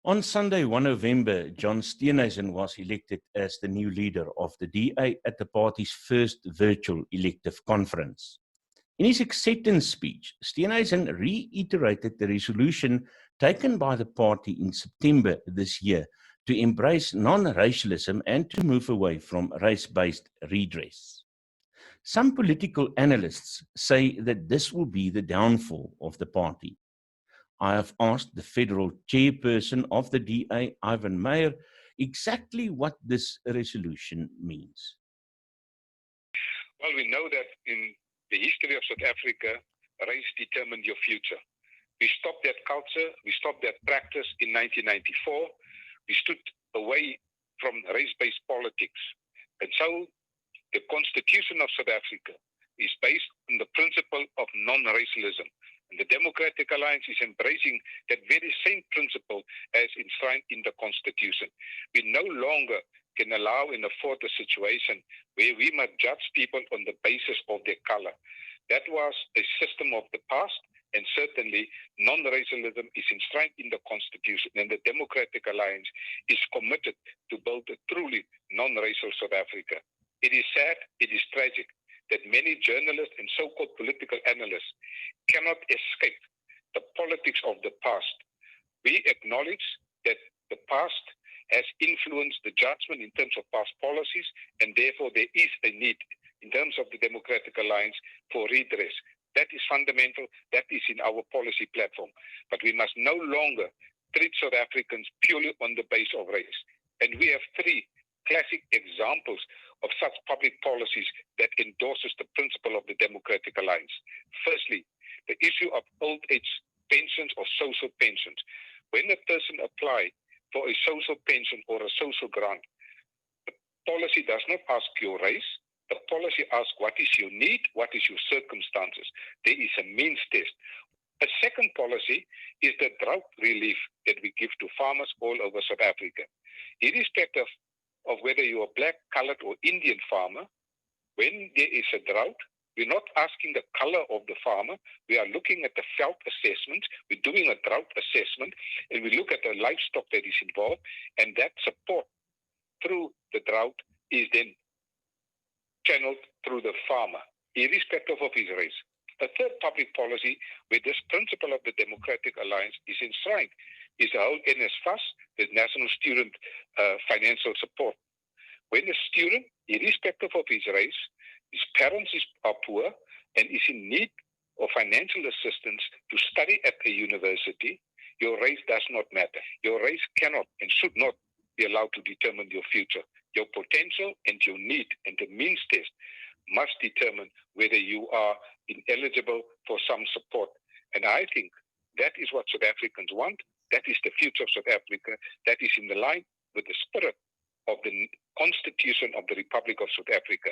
On Sunday, 1 November, John Steenhuisen was elected as the new leader of the DA at the party's first virtual elective conference. In his acceptance speech, Steenhuisen reiterated the resolution taken by the party in September this year to embrace non-racialism and to move away from race-based redress. Some political analysts say that this will be the downfall of the party. I have asked the federal chairperson of the DA, Ivan Meyer, exactly what this resolution means. Well, we know that in the history of South Africa, race determined your future. We stopped that culture, we stopped that practice in 1994. We stood away from race-based politics. And so the Constitution of South Africa is based on the principle of non-racialism. And the Democratic Alliance is embracing that very same principle as enshrined in the Constitution. We no longer can allow and afford a situation where we must judge people on the basis of their color. That was a system of the past, and certainly non-racialism is enshrined in the Constitution, and the Democratic Alliance is committed to build a truly non-racial South Africa. It is sad, it is tragic that many journalists and so-called political analysts cannot escape the politics of the past. We acknowledge that the past has influenced the judgment in terms of past policies, and therefore there is a need in terms of the Democratic Alliance for redress. That is fundamental, that is in our policy platform. But we must no longer treat South Africans purely on the basis of race. And we have three classic examples of such public policies that endorses the principle of the Democratic Alliance. Firstly, the issue of old age pensions or social pensions. When a person applies for a social pension or a social grant, the policy does not ask your race. The policy asks what is your need, what is your circumstances. There is a means test. A second policy is the drought relief that we give to farmers all over South Africa. Irrespective of whether you are black, colored, or Indian farmer, when there is a drought, we're not asking the color of the farmer. We are looking at the felt assessment. We're doing a drought assessment, and we look at the livestock that is involved, and that support through the drought is then channeled through the farmer, irrespective of his race. A third public policy where this principle of the Democratic Alliance is enshrined is the whole NSFAS, the National Student Financial Support. When a student, irrespective of his race, his parents are poor and is in need of financial assistance to study at a university, your race does not matter. Your race cannot and should not be allowed to determine your future. Your potential and your need and the means test must determine whether you are ineligible for some support. And I think that is what South Africans want. That is the future of South Africa. That is in the line with the spirit of the Constitution of the Republic of South Africa.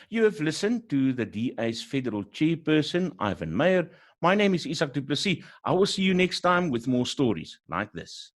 You have listened to the DA's federal chairperson, Ivan Meyer. My name is Isak du Plessis. I will see you next time with more stories like this.